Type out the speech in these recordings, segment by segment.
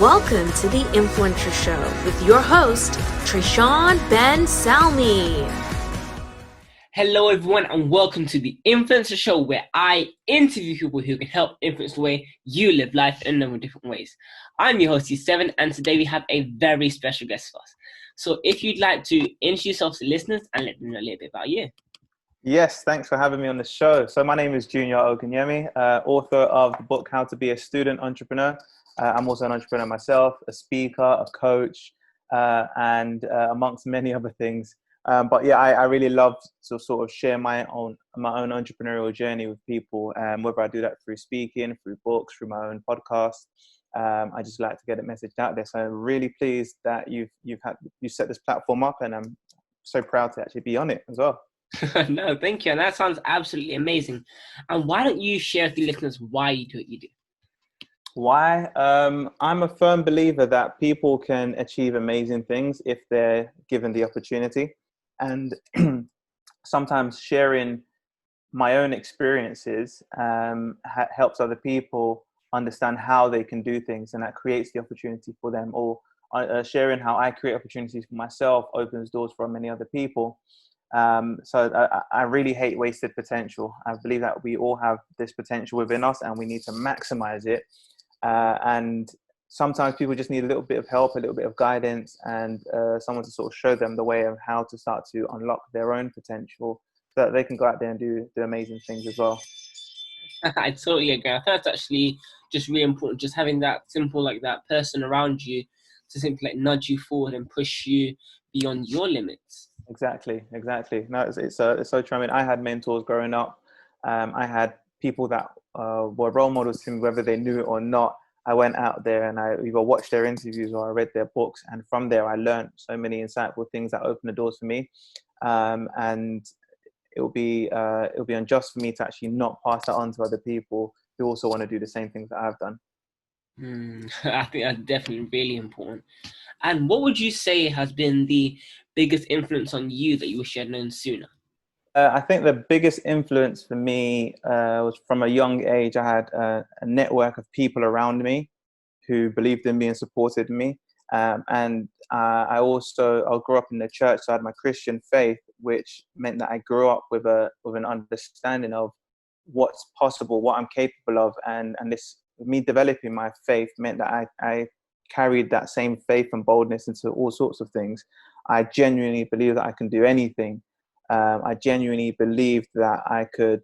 Welcome to the Influencer Show with your host, Trishawn Ben Salmi. Hello, everyone, and welcome to the Influencer Show, where I interview people who can help influence the way you live life in a number of different ways. I'm your host, C7, and today we have a very special guest for us. So if you'd like to introduce yourself to listeners and let them know a little bit about you. Yes, thanks for having me on the show. So my name is Junior Ogunyemi, author of the book, How to Be a Student Entrepreneur. I'm also an entrepreneur myself, a speaker, a coach, and amongst many other things. But yeah, I really love to sort of share my own entrepreneurial journey with people, whether I do that through speaking, through books, through my own podcast. I just like to get it messaged out there. So I'm really pleased that you set this platform up, and I'm so proud to actually be on it as well. No, thank you. And that sounds absolutely amazing. And why don't you share with the listeners why you do what you do? Why? I'm a firm believer that people can achieve amazing things if they're given the opportunity. And sometimes sharing my own experiences helps other people understand how they can do things, and that creates the opportunity for them. Or sharing how I create opportunities for myself opens doors for many other people. So I really hate wasted potential. I believe that we all have this potential within us, and we need to maximize it. And sometimes people just need a little bit of help, a little bit of guidance, and someone to sort of show them the way of how to start to unlock their own potential, so that they can go out there and do amazing things as well. I totally agree. I think that's actually just really important. Just having that simple, like that person around you to simply like nudge you forward and push you beyond your limits. Exactly. No, it's so true. I mean, I had mentors growing up. I had people that were role models to me, whether they knew it or not. I went out there and I either watched their interviews or I read their books, and from there I learned so many insightful things that opened the doors for me. And it'll be unjust for me to actually not pass that on to other people who also want to do the same things that I've done. I think that's definitely really important. And what would you say has been the biggest influence on you that you wish you had known sooner? I think the biggest influence for me was from a young age. I had a network of people around me who believed in me and supported me. And I grew up in the church, so I had my Christian faith, which meant that I grew up with an understanding of what's possible, what I'm capable of, and this me developing my faith meant that I carried that same faith and boldness into all sorts of things. I genuinely believe that I can do anything. I genuinely believed that I could,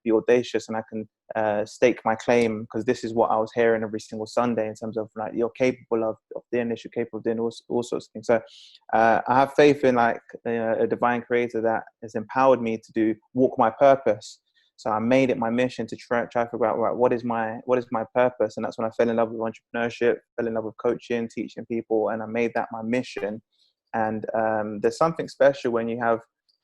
be audacious, and I can stake my claim, because this is what I was hearing every single Sunday in terms of like, you're capable of doing this, you're capable of doing all sorts of things. So I have faith in like a divine creator that has empowered me to walk my purpose. So I made it my mission to try to figure out, right, what is my purpose? And that's when I fell in love with entrepreneurship, fell in love with coaching, teaching people, and I made that my mission. And there's something special when you have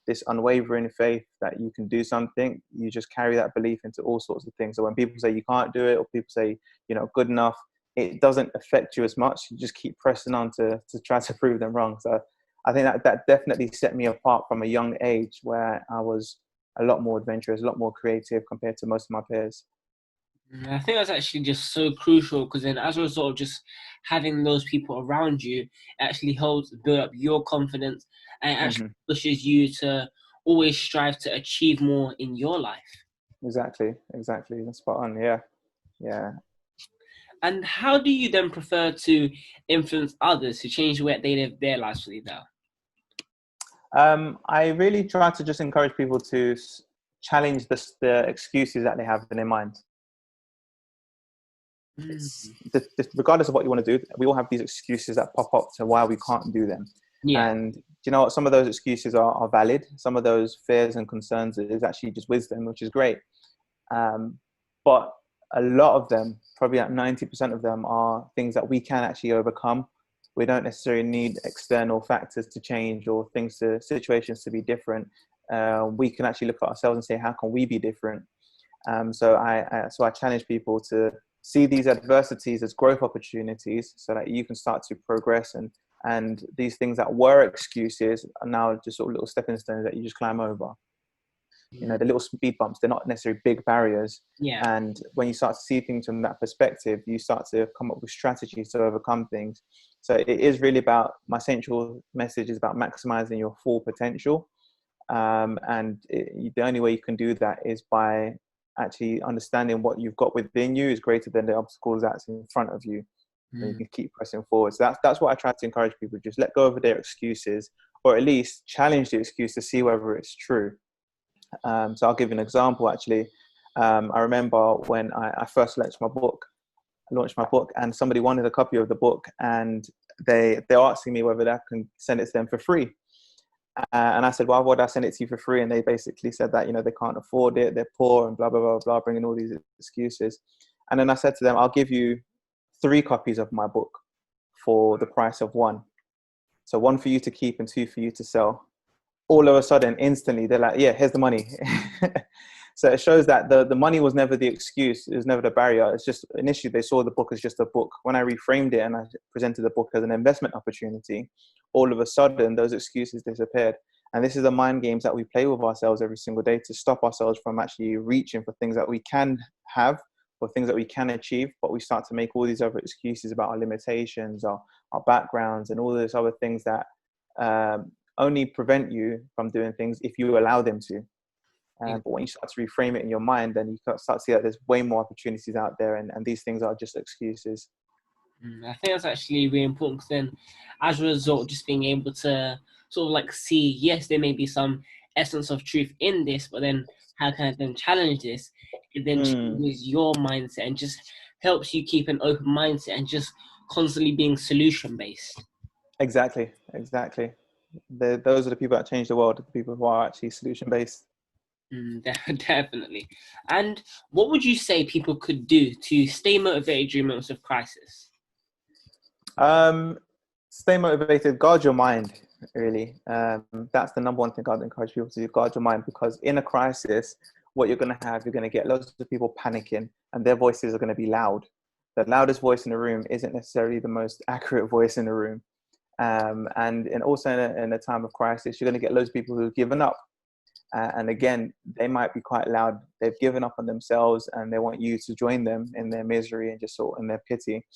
this unwavering faith that you can do something. You just carry that belief into all sorts of things. So when people say you can't do it, or people say you're not good enough, it doesn't affect you as much. You just keep pressing on to try to prove them wrong. So I think that definitely set me apart from a young age, where I was a lot more adventurous, a lot more creative compared to most of my peers. I think that's actually just so crucial, because then as a result of just having those people around you, it actually helps build up your confidence, and it actually pushes you to always strive to achieve more in your life. Exactly. That's spot on. Yeah. And how do you then prefer to influence others to change the way they live their lives for you now? I really try to just encourage people to challenge the excuses that they have in their mind. Regardless of what you want to do, we all have these excuses that pop up to why we can't do them. Yeah. And you know what? Some of those excuses are valid. Some of those fears and concerns is actually just wisdom, which is great. But a lot of them, probably like 90% of them, are things that we can actually overcome. We don't necessarily need external factors to change or situations to be different. We can actually look at ourselves and say, how can we be different? So I challenge people to see these adversities as growth opportunities, so that you can start to progress, and these things that were excuses are now just sort of little stepping stones that you just climb over. You know, the little speed bumps, they're not necessarily big barriers. Yeah. And when you start to see things from that perspective, you start to come up with strategies to overcome things. So it is really about, my central message is about maximizing your full potential. The only way you can do that is by actually understanding what you've got within you is greater than the obstacles that's in front of you. And you can keep pressing forward. So that's what I try to encourage people: just let go of their excuses, or at least challenge the excuse to see whether it's true. So I'll give you an example. Actually, I remember when I first launched my book, and somebody wanted a copy of the book, and they're asking me whether I can send it to them for free. And I said, why would I send it to you for free? And they basically said that, you know, they can't afford it, they're poor, and blah, blah, blah, blah, bringing all these excuses. And then I said to them, I'll give you 3 copies of my book for the price of 1. So 1 for you to keep and 2 for you to sell. All of a sudden, instantly, they're like, yeah, here's the money. So it shows that the money was never the excuse. It was never the barrier. It's just, initially they saw the book as just a book. When I reframed it and I presented the book as an investment opportunity, all of a sudden those excuses disappeared. And this is the mind games that we play with ourselves every single day to stop ourselves from actually reaching for things that we can have, or things that we can achieve. But we start to make all these other excuses about our limitations, our backgrounds, and all those other things that only prevent you from doing things if you allow them to. But when you start to reframe it in your mind, then you start to see that there's way more opportunities out there, and these things are just excuses. I think that's actually really important, because then as a result, just being able to sort of like see, yes, there may be some essence of truth in this, but then how can I then challenge this? It then changes your mindset and just helps you keep an open mindset and just constantly being solution based. Exactly. Those are the people that change the world, the people who are actually solution based. Definitely. And what would you say people could do to stay motivated during moments of crisis? Stay motivated, guard your mind, really. That's the number one thing I'd encourage people to do: guard your mind, because in a crisis, what you're going to get loads of people panicking, and their voices are going to be loud. The loudest voice in the room isn't necessarily the most accurate voice in the room. Also in a time of crisis, you're going to get loads of people who've given up. And again, they might be quite loud. They've given up on themselves, and they want you to join them in their misery and just sort of in their pity.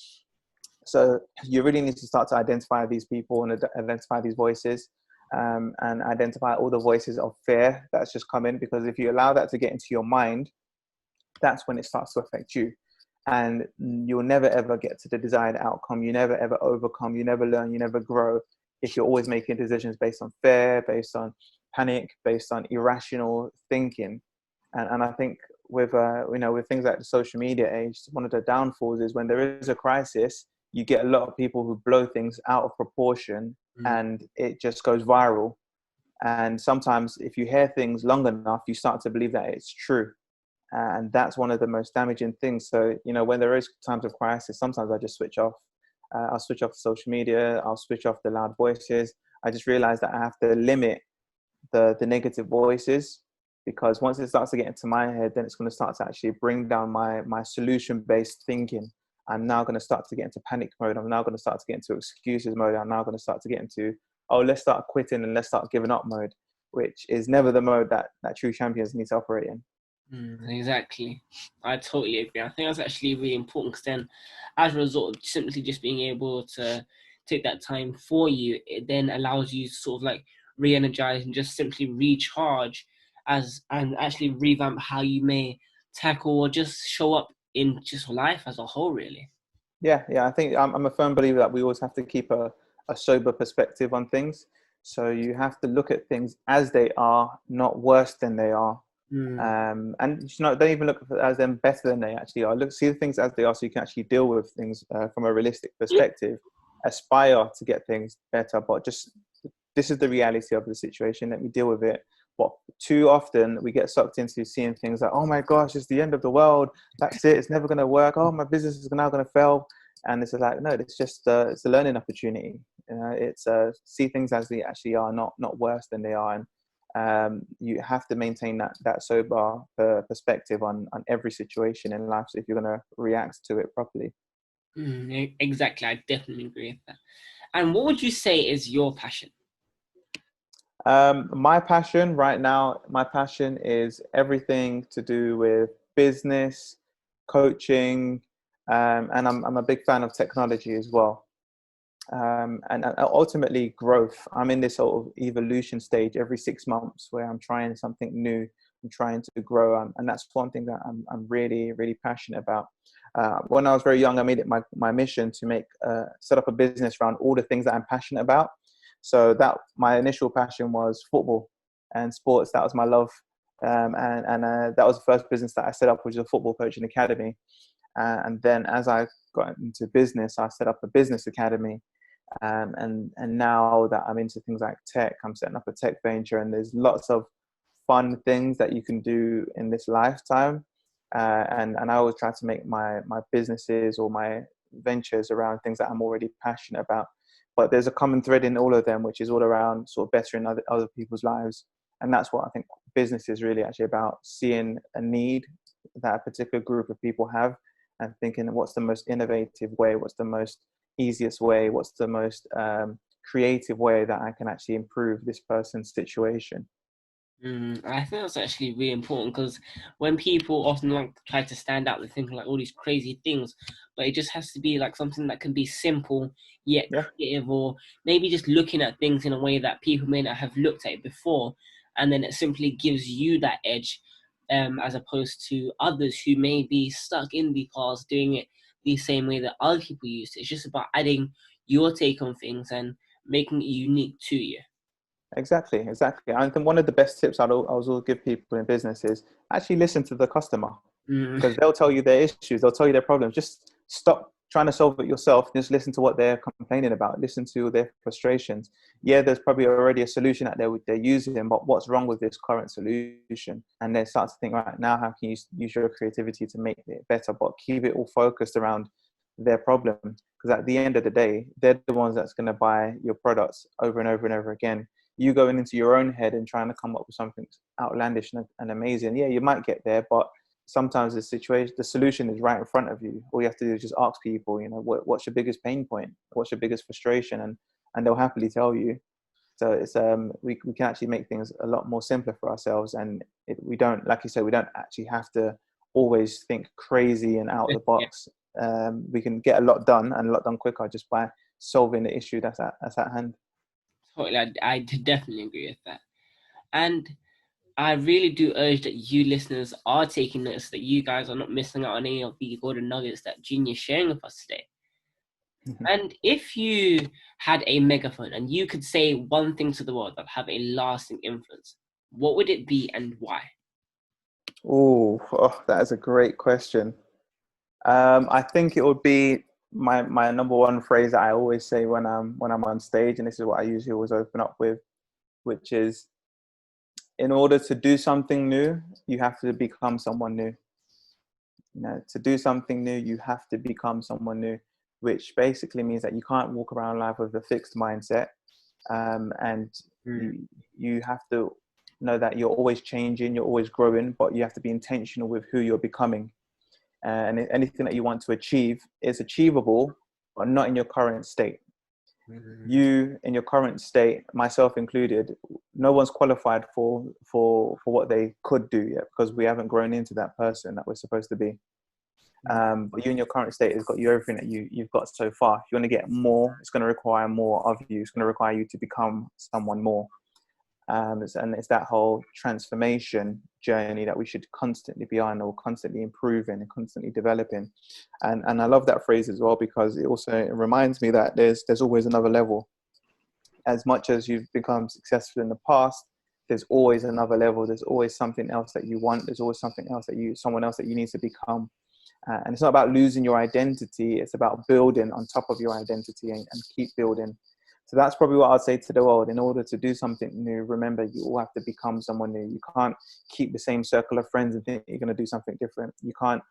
So you really need to start to identify these people and identify these voices, and identify all the voices of fear that's just come in, because if you allow that to get into your mind, that's when it starts to affect you. And you'll never ever get to the desired outcome. You never ever overcome. You never learn. You never grow if you're always making decisions based on fear, based on panic, based on irrational thinking. And I think with things like the social media age, one of the downfalls is when there is a crisis, you get a lot of people who blow things out of proportion, and it just goes viral. And sometimes if you hear things long enough, you start to believe that it's true. And that's one of the most damaging things. So, when there is times of crisis, sometimes I just switch off. I'll switch off social media. I'll switch off the loud voices. I just realize that I have to limit the negative voices, because once it starts to get into my head, then it's going to start to actually bring down my solution-based thinking. I'm now going to start to get into panic mode. I'm now going to start to get into excuses mode. I'm now going to start to get into, let's start quitting and let's start giving up mode, which is never the mode that true champions need to operate in. Exactly. I totally agree. I think that's actually really important, because then as a result of simply just being able to take that time for you, it then allows you to sort of like re-energize and just simply recharge and actually revamp how you may tackle or just show up in just life as a whole, really. Yeah. I think I'm a firm believer that we always have to keep a sober perspective on things. So you have to look at things as they are, not worse than they are. And don't even look as them better than they actually are. See the things as they are, so you can actually deal with things from a realistic perspective. Aspire to get things better, but just, this is the reality of the situation. Let me deal with it. But too often we get sucked into seeing things like, oh my gosh, it's the end of the world. That's it. It's never going to work. Oh, my business is now going to fail. And it's like, no, it's just it's a learning opportunity. It's see things as they actually are, not worse than they are. And you have to maintain that sober perspective on every situation in life, so if you're going to react to it properly. Exactly. I definitely agree with that. And what would you say is your passion? My passion right now, my passion is everything to do with business, coaching, and I'm a big fan of technology as well. And ultimately growth. I'm in this sort of evolution stage every 6 months where I'm trying something new. I'm trying to grow, and that's one thing that I'm really, really passionate about. When I was very young, I made it my mission to set up a business around all the things that I'm passionate about. So that my initial passion was football and sports. That was my love, and that was the first business that I set up, which was a football coaching academy. And then as I got into business, I set up a business academy. And now that I'm into things like tech, I'm setting up a tech venture, and there's lots of fun things that you can do in this lifetime. And I always try to make my businesses or my ventures around things that I'm already passionate about. But there's a common thread in all of them, which is all around sort of bettering other people's lives. And that's what I think business is really actually about: seeing a need that a particular group of people have, and thinking what's the most innovative way, what's the most easiest way, what's the most creative way that I can actually improve this person's situation. I think that's actually really important, because when people often like try to stand out, they're thinking like all these crazy things, but it just has to be like something that can be simple yet Yeah, creative, or maybe just looking at things in a way that people may not have looked at it before, and then it simply gives you that edge, as opposed to others who may be stuck in the past doing it the same way that other people used it. It's just about adding your take on things and making it unique to you. exactly. I think one of the best tips I always give people in business is actually listen to the customer, Mm. because they'll tell you their issues, they'll tell you their problems. Just stop trying to solve it yourself. Just listen to what they're complaining about. Listen to their frustrations. Yeah, there's probably already a solution out there they're using, but what's wrong with this current solution? And then start to think, right now, how can you use your creativity to make it better? But keep it all focused around their problem, because at the end of the day, they're the ones that's going to buy your products over and over and over again. You going into your own head and trying to come up with something outlandish and amazing, yeah, you might get there, but sometimes the solution is right in front of you. All you have to do is just ask people, what's your biggest pain point? What's your biggest frustration? And they'll happily tell you. So it's we can actually make things a lot more simpler for ourselves, and we don't, like you said, we don't actually have to always think crazy and out of the Yeah. box. We can get a lot done, and a lot done quicker, just by solving the issue that's at hand. Totally, I definitely agree with that. And I really do urge that you listeners are taking notice, that you guys are not missing out on any of the golden nuggets that Junior is sharing with us today. And if you had a megaphone and you could say one thing to the world that have a lasting influence, what would it be and why? Oh, that is a great question. I think it would be my number one phrase that I always say when I'm on stage, and this is what I usually always open up with, which is, in order to do something new, you have to become someone new. To do something new, you have to become someone new, which basically means that you can't walk around life with a fixed mindset, and Mm. you have to know that you're always changing, you're always growing, but you have to be intentional with who you're becoming. And anything that you want to achieve is achievable, but not in your current state. You, in your current state, myself included, no one's qualified for what they could do yet, because we haven't grown into that person that we're supposed to be. But you in your current state has got you everything that you've got so far. If you want to get more, it's going to require more of you. It's going to require you to become someone more. And it's that whole transformation journey that we should constantly be on, or constantly improving and constantly developing. And I love that phrase as well, because it reminds me that there's always another level. As much as you've become successful in the past, there's always another level. There's always something else that you want. There's always someone else that you need to become. And it's not about losing your identity. It's about building on top of your identity, and keep building. So that's probably what I'd say to the world. In order to do something new, remember, you all have to become someone new. You can't keep the same circle of friends and think you're going to do something different. You can't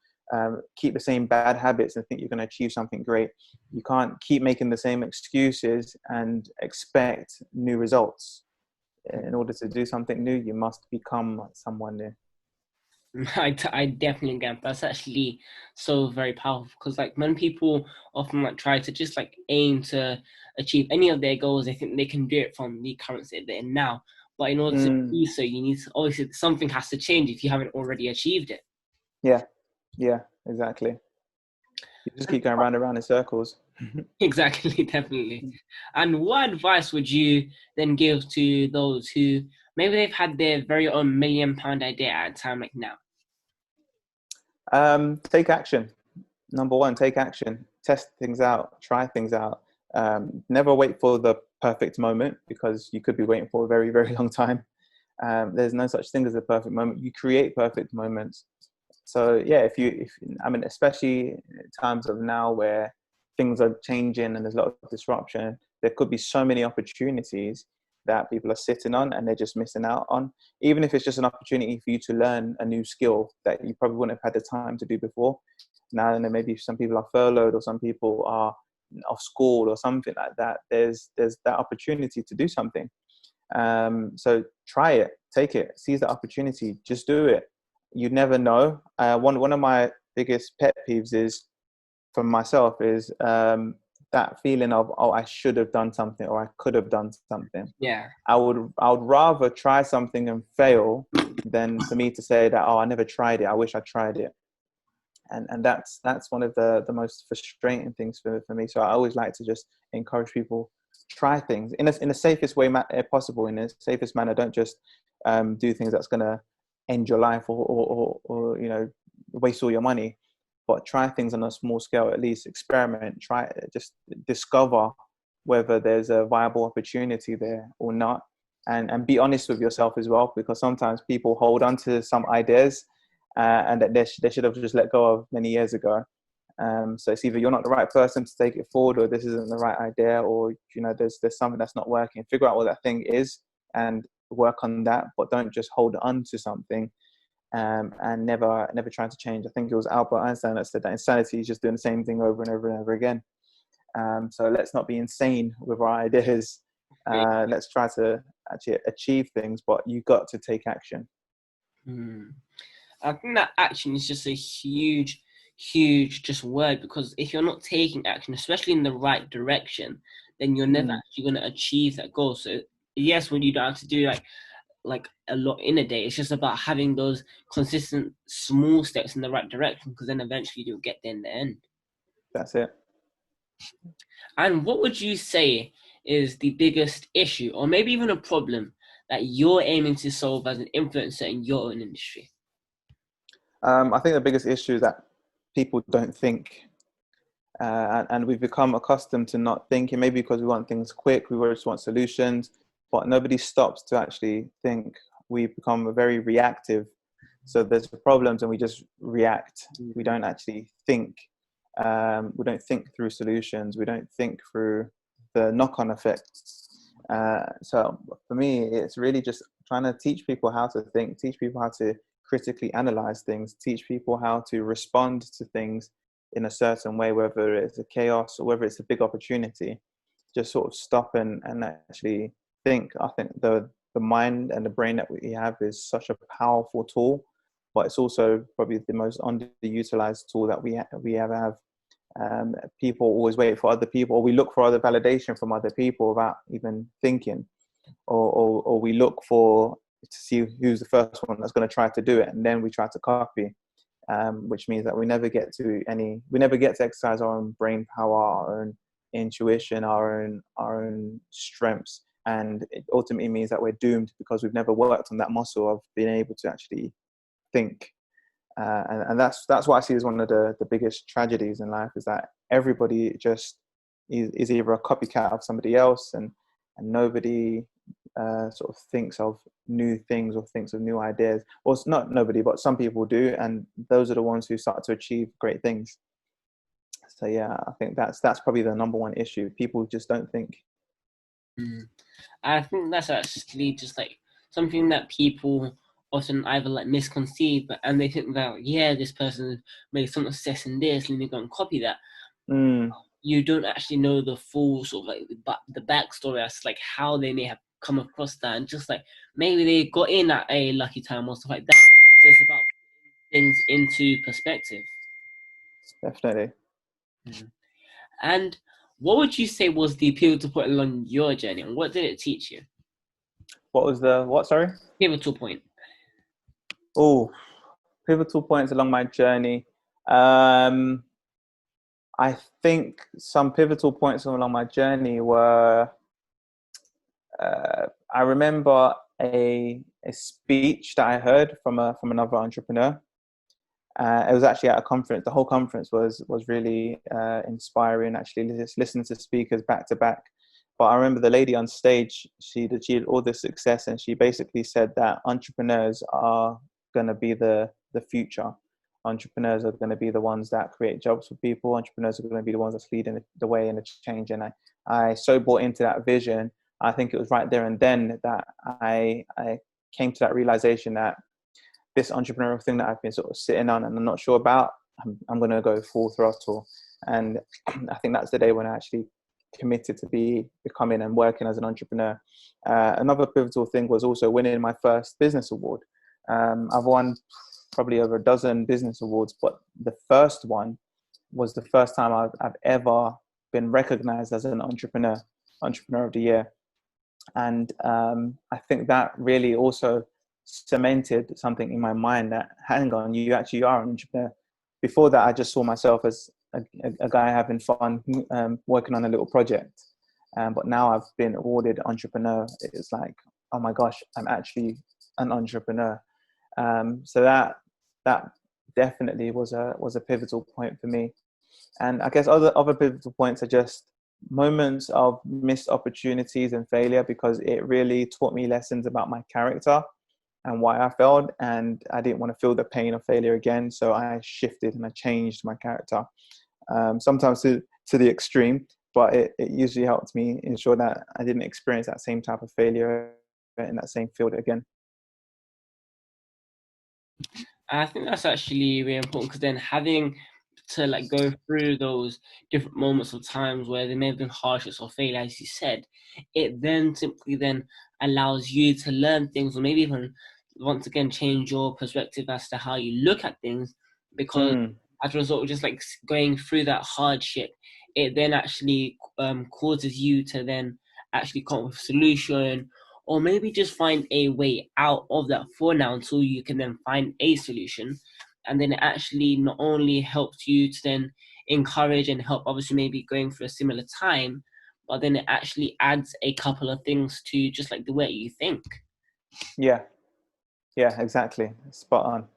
keep the same bad habits and think you're going to achieve something great. You can't keep making the same excuses and expect new results. In order to do something new, you must become someone new. I definitely get that's actually so very powerful, because like when people often like try to just like aim to achieve any of their goals, they think they can do it from the current state they're in now. But in order to Mm. do so, you need to, obviously something has to change if you haven't already achieved it. Yeah, yeah, exactly. You just keep going round and round in circles. Exactly, definitely. And what advice would you then give to those who maybe they've had their very own £1 million idea at a time like now? Take action. Number one, take action. Test things out. Try things out. Never wait for the perfect moment, because you could be waiting for a very, very long time. There's no such thing as a perfect moment. You create perfect moments. So yeah, I mean, especially in times of now where things are changing and there's a lot of disruption, there could be so many opportunities that people are sitting on and they're just missing out on. Even if it's just an opportunity for you to learn a new skill that you probably wouldn't have had the time to do before. Now and then, maybe some people are furloughed or some people are off school or something like that. There's that opportunity to do something. So try it, take it, seize the opportunity, just do it. You never know. One of my biggest pet peeves is, for myself, is that feeling of, oh, I should have done something or I could have done something. Yeah. I would rather try something and fail than for me to say that, oh, I never tried it, I wish I tried it. And that's one of the most frustrating things for me. So I always like to just encourage people, try things in the safest way possible, in the safest manner. Don't just do things that's going to end your life or waste all your money, but try things on a small scale. At least experiment, try, just discover whether there's a viable opportunity there or not. And be honest with yourself as well, because sometimes people hold on to some ideas and that they should have just let go of many years ago. So it's either you're not the right person to take it forward, or this isn't the right idea, or there's something that's not working. Figure out what that thing is and work on that, but don't just hold on to something and never trying to change. I think it was Albert Einstein that said that insanity is just doing the same thing over and over and over again. So let's not be insane with our ideas. Let's try to actually achieve things, but you got to take action. I think that action is just a huge just word, because if you're not taking action, especially in the right direction, then you're never actually going to achieve that goal. So yes, when you don't have to do like a lot in a day, it's just about having those consistent small steps in the right direction, because then eventually you'll get there in the end. That's it. And what would you say is the biggest issue, or maybe even a problem, that you're aiming to solve as an influencer in your own industry? I think the biggest issue is that people don't think, and we've become accustomed to not thinking. Maybe because we want things quick, we just want solutions, but nobody stops to actually think. We become very reactive. So there's problems and we just react. We don't actually think. We don't think through solutions. We don't think through the knock-on effects. So for me, it's really just trying to teach people how to think, teach people how to critically analyze things, teach people how to respond to things in a certain way, whether it's a chaos or whether it's a big opportunity. Just sort of stop and actually think. I think the mind and the brain that we have is such a powerful tool, but it's also probably the most underutilized tool that we ever have. People always wait for other people, or we look for other validation from other people without even thinking, or we look to see who's the first one that's going to try to do it, and then we try to copy, which means that we never get to exercise our own brain power, our own intuition, our own strengths, and it ultimately means that we're doomed because we've never worked on that muscle of being able to actually think. And that's what I see as one of the biggest tragedies in life, is that everybody just is either a copycat of somebody else, and nobody sort of thinks of new things or thinks of new ideas. Or it's not nobody, but some people do, and those are the ones who start to achieve great things. So yeah, I think that's probably the number one issue. People just don't think. I think that's actually just like something that people often either like misconceive, and they think that, yeah, this person made some success in this, and they go and copy that. You don't actually know the full sort of like the backstory as like how they may have come across that, and just like maybe they got in at a lucky time or stuff like that. So it's about putting things into perspective. Definitely. And what would you say was the pivotal point along your journey, and what did it teach you? what? Sorry. Pivotal point. Oh, pivotal points along my journey. I think some pivotal points along my journey were. I remember a speech that I heard from another entrepreneur. It was actually at a conference. The whole conference was really inspiring. Actually, just listening to speakers back to back. But I remember the lady on stage. She achieved all this success, and she basically said that entrepreneurs are going to be the future. Entrepreneurs are going to be the ones that create jobs for people. Entrepreneurs are going to be the ones that's leading the way in the change. And I so bought into that vision. I think it was right there and then that I came to that realization that this entrepreneurial thing that I've been sort of sitting on and I'm not sure about, I'm going to go full throttle. And I think that's the day when I actually committed to becoming and working as an entrepreneur. Another pivotal thing was also winning my first business award. I've won probably over a dozen business awards, but the first one was the first time I've ever been recognized as an entrepreneur of the year. And I think that really also cemented something in my mind that, hang on, you actually are an entrepreneur. Before that, I just saw myself as a guy having fun, working on a little project. But now I've been awarded entrepreneur. It's like, oh my gosh, I'm actually an entrepreneur. So that definitely was a pivotal point for me. And I guess other pivotal points are just moments of missed opportunities and failure, because it really taught me lessons about my character and why I failed, and I didn't want to feel the pain of failure again. So I shifted and I changed my character, sometimes to the extreme, but it usually helped me ensure that I didn't experience that same type of failure in that same field again. I think that's actually really important, because then having to like go through those different moments of times where there may have been hardships or failure, as you said, it then simply then allows you to learn things, or maybe even once again change your perspective as to how you look at things, because as a result of just like going through that hardship, it then actually causes you to then actually come up with a solution, or maybe just find a way out of that for now until you can then find a solution. And then it actually not only helps you to then encourage and help others who may be going through a similar time, but then it actually adds a couple of things to just like the way you think. Yeah, exactly. Spot on.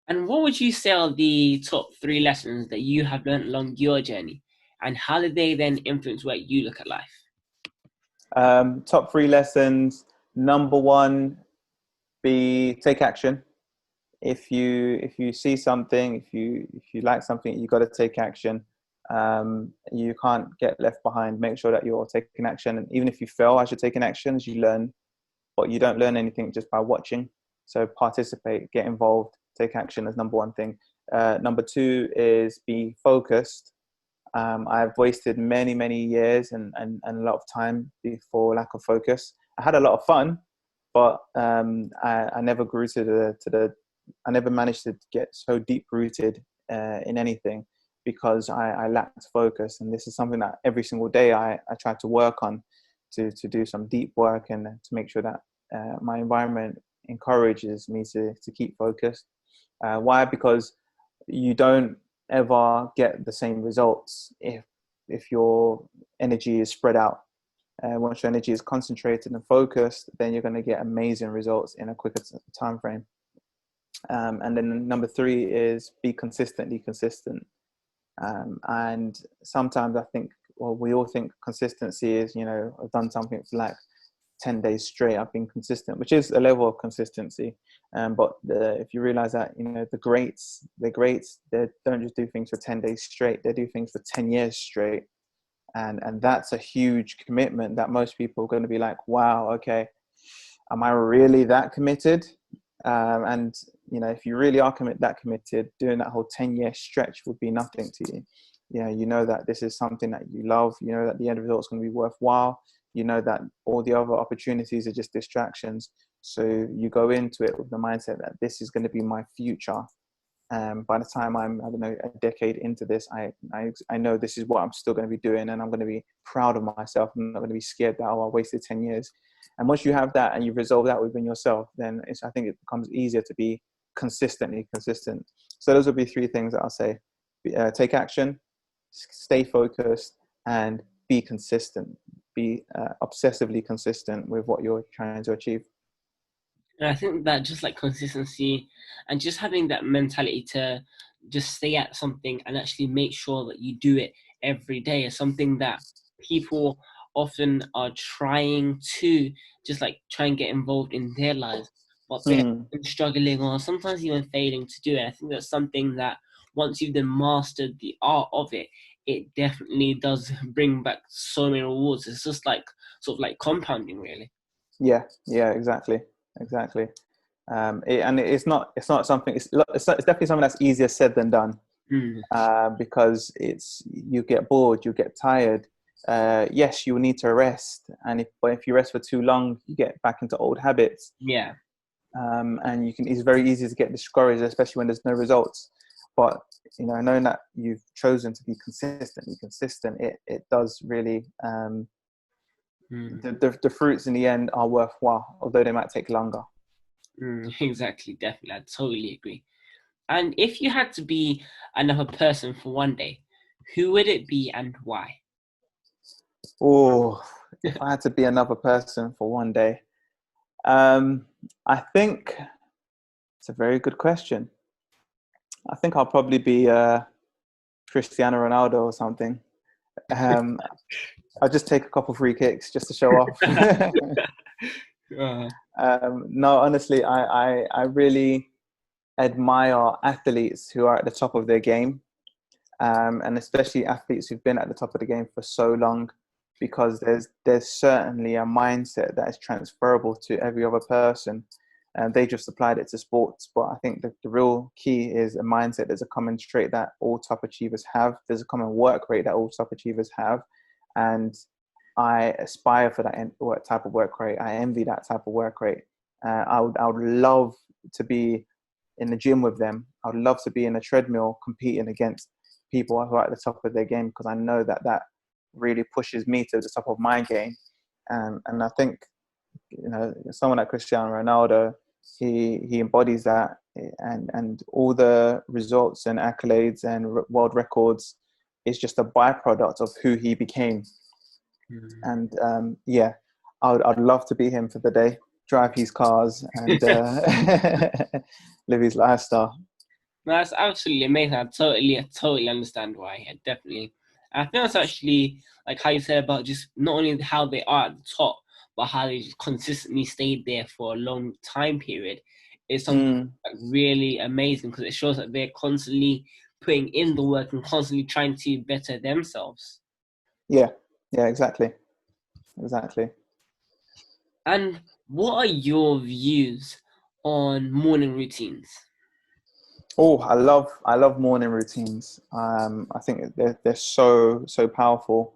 And what would you say are the top 3 lessons that you have learned along your journey? And how did they then influence where you look at life? Top 3 lessons. Number 1, take action. If you see something, if you like something, you got to take action. You can't get left behind. Make sure that you're taking action, and even if you fail as you're taking actions, you learn. But you don't learn anything just by watching. So participate, get involved, take action as number 1 thing. Number 2 is be focused. I've wasted many years and a lot of time for lack of focus. I had a lot of fun, but I never grew I never managed to get so deep rooted in anything, because I lacked focus. And this is something that every single day I try to work on, to do some deep work, and to make sure that my environment encourages me to keep focused. Why? Because you don't ever get the same results if your energy is spread out. Once your energy is concentrated and focused, then you're going to get amazing results in a quicker time frame. And then number 3 is be consistently consistent. And sometimes I think, well, we all think consistency is, I've done something for like 10 days straight, I've been consistent, which is a level of consistency. But if you realize that, the greats, they don't just do things for 10 days straight, they do things for 10 years straight. And that's a huge commitment that most people are going to be like, wow, okay, am I really that committed? And if you really are that committed, doing that whole 10-year stretch would be nothing to you. You know that this is something that you love. You know that the end result is going to be worthwhile. You know that all the other opportunities are just distractions. So you go into it with the mindset that this is going to be my future. By the time I'm, I don't know, a decade into this, I know this is what I'm still going to be doing, and I'm going to be proud of myself. I'm not going to be scared that, oh, I wasted 10 years. And once you have that and you resolve that within yourself, then I think it becomes easier to be consistently consistent. So those would be three things that I'll say. Take action, stay focused, and be consistent. Be obsessively consistent with what you're trying to achieve. And I think that just like consistency and just having that mentality to just stay at something and actually make sure that you do it every day is something that people often are trying to just like try and get involved in their lives, but they're struggling or sometimes even failing to do it. I think that's something that once you've then mastered the art of it, it definitely does bring back so many rewards. It's just like sort of like compounding, really. Yeah, exactly. And it's not something. It's definitely something that's easier said than done, because you get bored, you get tired. Yes, you will need to rest, and if you rest for too long, you get back into old habits. Yeah. And it's very easy to get discouraged, especially when there's no results. But knowing that you've chosen to be consistently consistent, it does really. The fruits in the end are worthwhile, although they might take longer. Exactly, definitely. I totally agree. And if you had to be another person for one day, who would it be and why? Oh, if I had to be another person for one day, I think it's a very good question. I think I'll probably be Cristiano Ronaldo or something. I'll just take a couple free kicks just to show off. No, honestly, I really admire athletes who are at the top of their game, and especially athletes who've been at the top of the game for so long, because there's certainly a mindset that is transferable to every other person, and they just applied it to sports. But I think the real key is a mindset. There's a common trait that all top achievers have. There's a common work rate that all top achievers have, and I aspire for that type of work rate. I envy that type of work rate. I would love to be in the gym with them. I would love to be in a treadmill competing against people who are at the top of their game, because I know that really pushes me to the top of my game. And I think, someone like Cristiano Ronaldo, he embodies that, and all the results and accolades and world records is just a byproduct of who he became. And I'd love to be him for the day, drive his cars and live his lifestyle. No, that's absolutely amazing. I totally understand why. Yeah, definitely. I think that's actually like how you said about just not only how they are at the top, but how they just consistently stayed there for a long time period is something like really amazing, because it shows that they're constantly putting in the work and constantly trying to better themselves. Yeah, exactly. And what are your views on morning routines? Oh, I love morning routines. I think they're so powerful.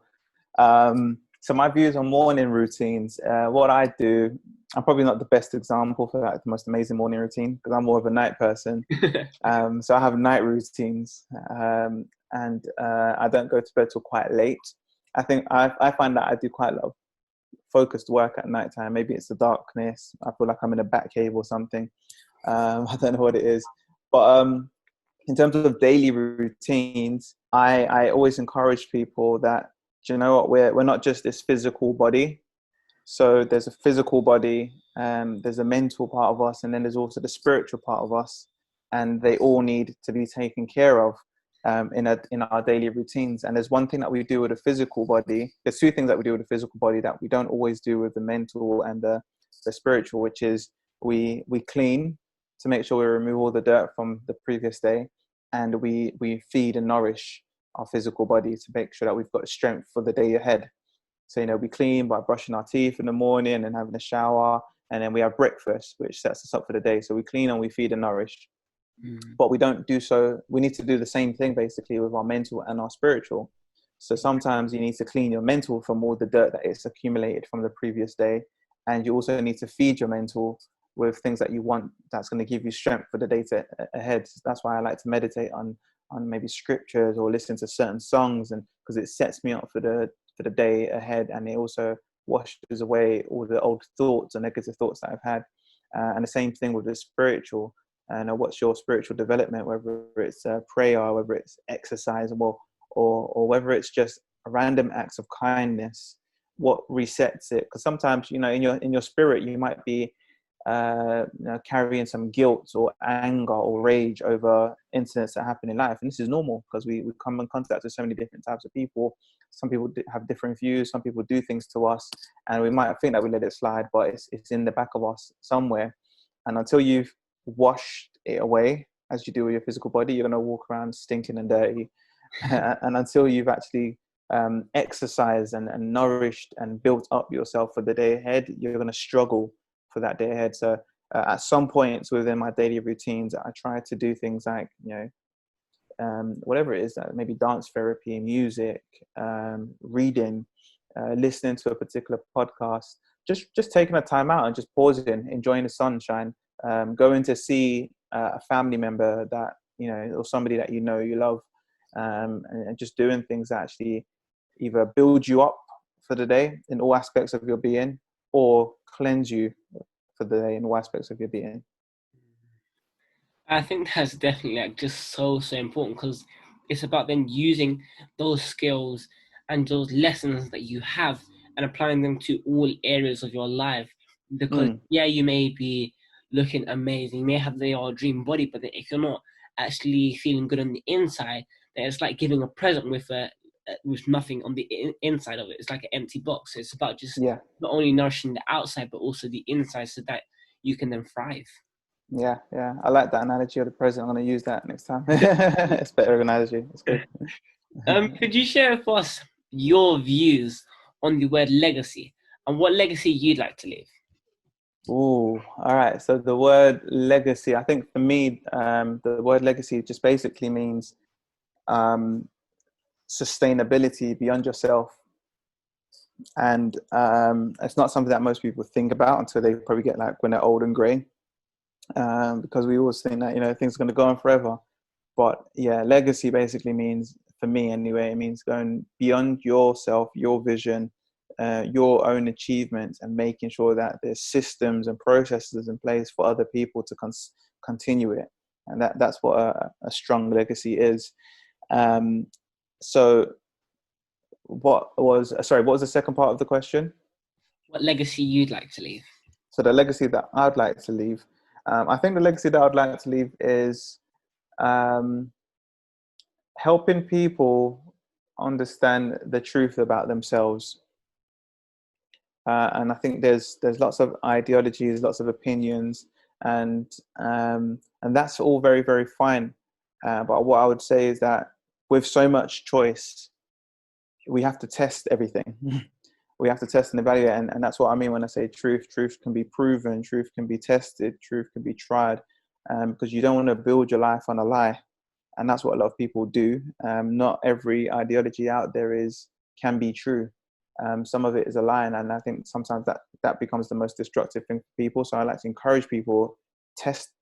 So my views on morning routines, what I do, I'm probably not the best example for that, the most amazing morning routine, because I'm more of a night person. So I have night routines, and I don't go to bed till quite late. I think I find that I do quite a lot of focused work at night time. Maybe it's the darkness. I feel like I'm in a bat cave or something. I don't know what it is. But in terms of daily routines, I always encourage people that, do you know what, we're not just this physical body. So there's a physical body, there's a mental part of us, and then there's also the spiritual part of us, and they all need to be taken care of in our daily routines. And there's one thing that we do with the physical body. There's two things that we do with the physical body that we don't always do with the mental and the spiritual, which is we clean to make sure we remove all the dirt from the previous day, and we feed and nourish our physical body to make sure that we've got strength for the day ahead. So, we clean by brushing our teeth in the morning and having a shower, and then we have breakfast, which sets us up for the day. So we clean and we feed and nourish. But we don't do so. We need to do the same thing basically with our mental and our spiritual. So sometimes you need to clean your mental from all the dirt that is accumulated from the previous day, and you also need to feed your mental with things that you want, that's going to give you strength for the day ahead. That's why I like to meditate on maybe scriptures or listen to certain songs, and because it sets me up for the day ahead, and it also washes away all the old thoughts and negative thoughts that I've had. And the same thing with the spiritual. And what's your spiritual development, whether it's prayer, whether it's exercise, or whether it's just random acts of kindness, what resets it? Because sometimes, in your spirit, you might be carrying some guilt or anger or rage over incidents that happen in life, and this is normal because we come in contact with so many different types of people. Some people have different views, some people do things to us, and we might think that we let it slide, but it's in the back of us somewhere. And until you've washed it away, as you do with your physical body, you're going to walk around stinking and dirty. And until you've actually exercised and nourished and built up yourself for the day ahead, you're going to struggle for that day ahead. So at some points within my daily routines, I try to do things like, whatever it is, maybe dance therapy, music, reading, listening to a particular podcast, just taking a time out and just pausing, enjoying the sunshine, going to see a family member that, or somebody that you love, and just doing things that actually either build you up for the day in all aspects of your being, or cleanse you for the day in all aspects of your being. I think that's definitely just so important, because it's about then using those skills and those lessons that you have and applying them to all areas of your life. Because you may be looking amazing, you may have your dream body, but if you're not actually feeling good on the inside, then it's like giving a present with nothing on the inside of it. It's like an empty box. It's about just not only nourishing the outside, but also the inside, so that you can then thrive. Yeah, I like that analogy of the present. I'm going to use that next time. It's a better analogy. It's good. Could you share with us your views on the word legacy and what legacy you'd like to leave? Ooh, all right. So the word legacy, I think for me, the word legacy just basically means sustainability beyond yourself. And it's not something that most people think about until they probably get when they're old and grey. Because we always think that, things are going to go on forever. But legacy basically means, for me anyway, it means going beyond yourself, your vision, your own achievements, and making sure that there's systems and processes in place for other people to continue it. And that's what a strong legacy is. So what was the second part of the question? What legacy you'd like to leave? So the legacy that I'd like to leave, I think the legacy that I'd like to leave is helping people understand the truth about themselves. And I think there's lots of ideologies, lots of opinions, and that's all very, very fine. But what I would say is that with so much choice, we have to test everything. We have to test and evaluate, and that's what I mean when I say truth. Truth can be proven, truth can be tested, truth can be tried, because you don't want to build your life on a lie, and that's what a lot of people do. Not every ideology out there can be true. Some of it is a lie, and I think sometimes that becomes the most destructive thing for people. So I like to encourage people, test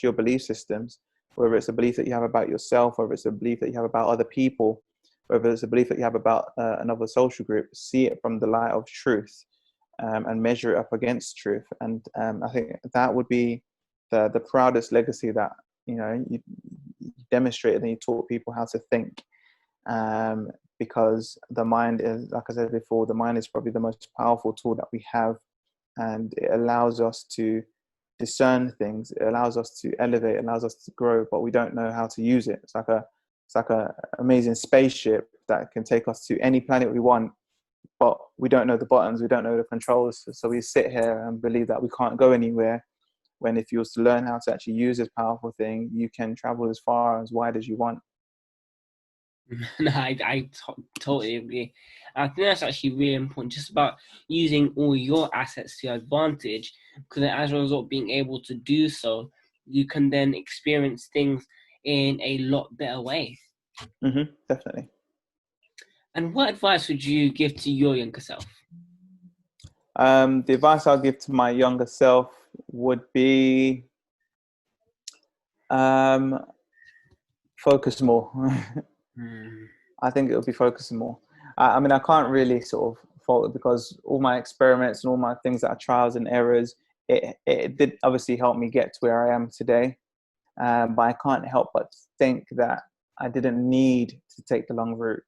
your belief systems, whether it's a belief that you have about yourself, whether it's a belief that you have about other people, whether it's a belief that you have about another social group. See it from the light of truth, and measure it up against truth. And I think that would be the proudest legacy, that you demonstrated and you taught people how to think. Because the mind is, like I said before, the mind is probably the most powerful tool that we have, and it allows us to discern things. It allows us to elevate. It allows us to grow, but we don't know how to use it. It's like a amazing spaceship that can take us to any planet we want, but we don't know the buttons, we don't know the controls. So we sit here and believe that we can't go anywhere, when if you was to learn how to actually use this powerful thing, you can travel as far, as wide as you want. No, I totally agree. I think that's actually really important, just about using all your assets to your advantage, because as a result, being able to do so, you can then experience things in a lot better way. Definitely. And what advice would you give to your younger self? The advice I'll give to my younger self would be focus more. I think it would be focusing more. I mean, I can't really sort of fault it because all my experiments and all my things that are trials and errors, it did obviously help me get to where I am today. But I can't help but think that I didn't need to take the long route.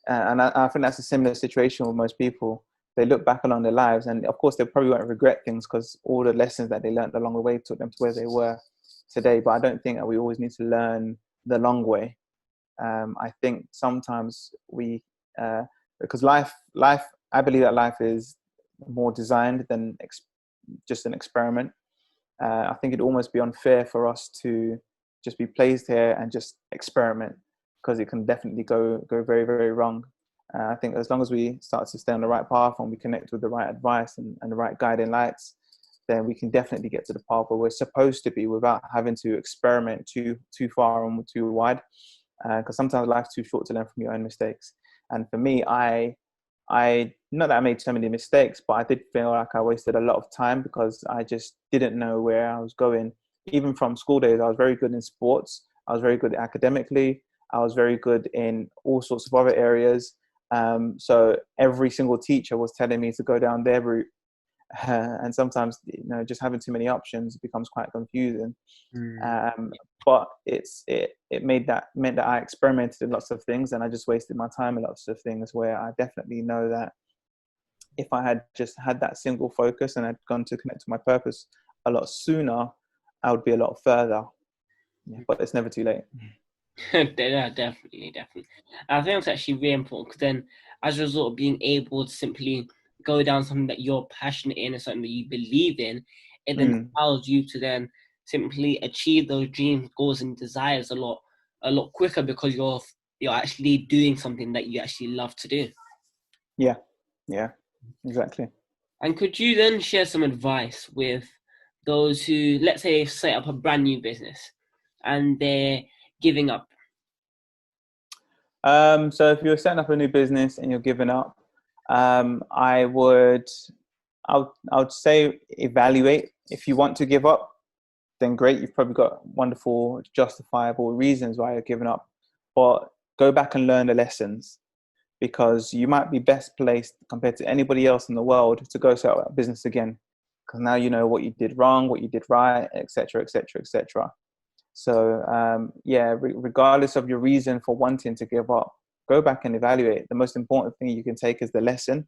And I think that's a similar situation with most people. They look back along their lives, and of course, they probably won't regret things because all the lessons that they learned along the way took them to where they were today. But I don't think that we always need to learn the long way. I think sometimes because life, I believe that life is more designed than just an experiment. I think it'd almost be unfair for us to just be placed here and just experiment, because it can definitely go very, very wrong. I think as long as we start to stay on the right path and we connect with the right advice and the right guiding lights, then we can definitely get to the path where we're supposed to be without having to experiment too far and too wide. Because sometimes life's too short to learn from your own mistakes. And for me, I not that I made so many mistakes, but I did feel like I wasted a lot of time because I just didn't know where I was going. Even from school days, I was very good in sports. I was very good academically. I was very good in all sorts of other areas. So every single teacher was telling me to go down their route. And sometimes, just having too many options becomes quite confusing. But it meant that I experimented in lots of things, and I just wasted my time in lots of things where I definitely know that if I had just had that single focus and had gone to connect to my purpose a lot sooner, I would be a lot further. Yeah, but it's never too late. Yeah, definitely. I think it's actually really important because then, as a result of being able to simply go down something that you're passionate in and something that you believe in, it then allows you to then simply achieve those dreams, goals, and desires a lot quicker because you're actually doing something that you actually love to do. Yeah, exactly. And could you then share some advice with those who, let's say, set up a brand new business and they're giving up? So if you're setting up a new business and you're giving up, I would say evaluate. If you want to give up, then great. You've probably got wonderful, justifiable reasons why you're giving up. But go back and learn the lessons, because you might be best placed compared to anybody else in the world to go set up a business again. Because now you know what you did wrong, what you did right, etc., etc., etc. So regardless of your reason for wanting to give up, go back and evaluate. The most important thing you can take is the lesson.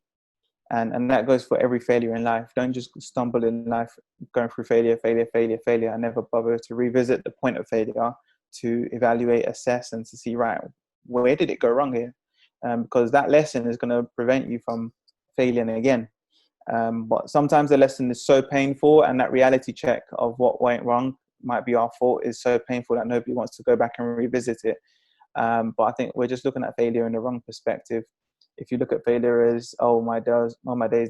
And that goes for every failure in life. Don't just stumble in life going through failure, and never bother to revisit the point of failure, to evaluate, assess, and to see, right, where did it go wrong here? Because that lesson is going to prevent you from failing again. But sometimes the lesson is so painful, and that reality check of what went wrong might be our fault is so painful that nobody wants to go back and revisit it. But I think we're just looking at failure in the wrong perspective. If you look at failure as, oh my days,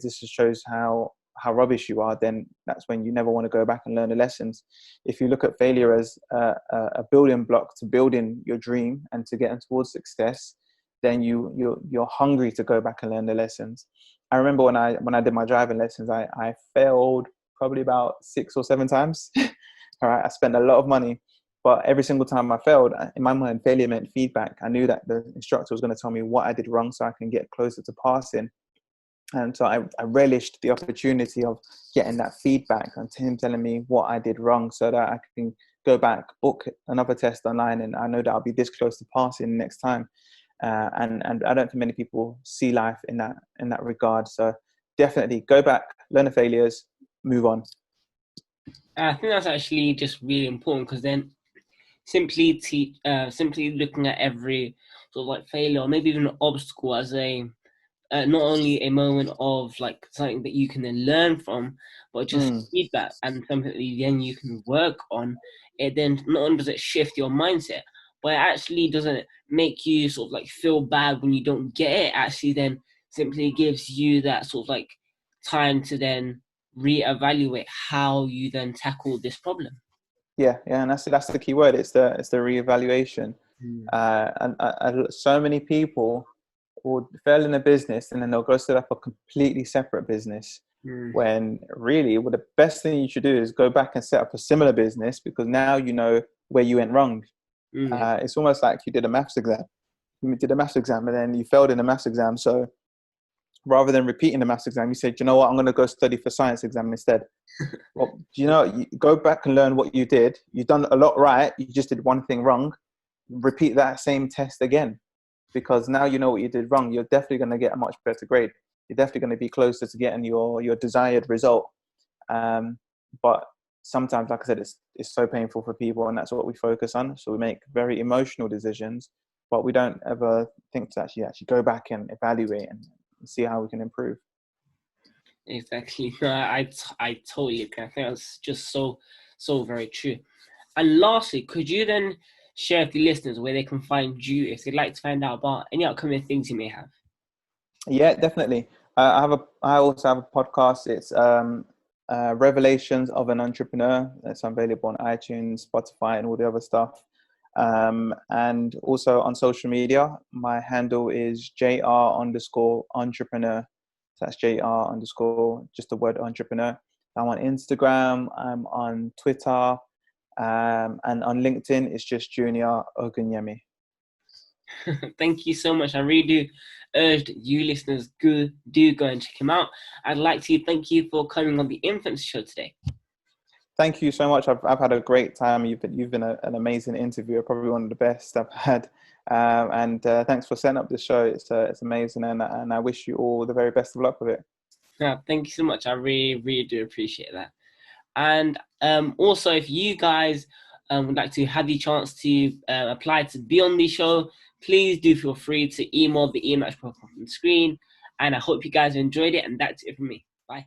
this just shows how rubbish you are, then that's when you never want to go back and learn the lessons. If you look at failure as a building block to building your dream and to getting towards success, then you're hungry to go back and learn the lessons. I remember when I did my driving lessons, I failed probably about 6 or 7 times. All right, I spent a lot of money. But every single time I failed, in my mind, failure meant feedback. I knew that the instructor was going to tell me what I did wrong so I can get closer to passing. And so I relished the opportunity of getting that feedback and him telling me what I did wrong so that I can go back, book another test online, and I know that I'll be this close to passing next time. And I don't think many people see life in that regard. So definitely go back, learn the failures, move on. I think that's actually just really important because then simply looking at every sort of like failure or maybe even an obstacle as a not only a moment of like something that you can then learn from, but just feedback and something that then you can work on. It then not only does it shift your mindset, but it actually doesn't make you sort of like feel bad when you don't get it. Actually, then simply gives you that sort of like time to then reevaluate how you then tackle this problem. Yeah, and that's the key word. It's the reevaluation. And so many people will fail in a business and then they'll go set up a completely separate business, when really what the best thing you should do is go back and set up a similar business, because now you know where you went wrong. It's almost like you did a maths exam. You did a maths exam and then you failed in the maths exam. So rather than repeating the maths exam, you said, you know what, I'm going to go study for science exam instead. Well, you go back and learn what you did. You've done a lot right. You just did one thing wrong. Repeat that same test again, because now you know what you did wrong. You're definitely going to get a much better grade. You're definitely going to be closer to getting your desired result. But sometimes, like I said, it's so painful for people, and that's what we focus on. So we make very emotional decisions, but we don't ever think to actually go back and evaluate and see how we can improve. Exactly. No, I totally agree. I think that's just so very true. And lastly, could you then share with the listeners where they can find you if they'd like to find out about any upcoming things you may have? Yeah, definitely. I also have a podcast. It's Revelations of an Entrepreneur. That's available on iTunes, Spotify, and all the other stuff. And also on social media, my handle is JR_entrepreneur. So that's JR_ just the word entrepreneur. I'm on Instagram, I'm on Twitter, and on LinkedIn, it's just Junior Ogunyemi. Thank you so much. I really do urge you listeners do go and check him out. I'd like to thank you for coming on the Influencer Show today. Thank you so much. I've had a great time. You've been an amazing interviewer, probably one of the best I've had. And thanks for setting up this show. It's amazing, and I wish you all the very best of luck with it. Yeah, thank you so much. I really do appreciate that. And also, if you guys would like to have the chance to apply to be on the show, please do feel free to email the email that's put up on the screen. And I hope you guys enjoyed it. And that's it from me. Bye.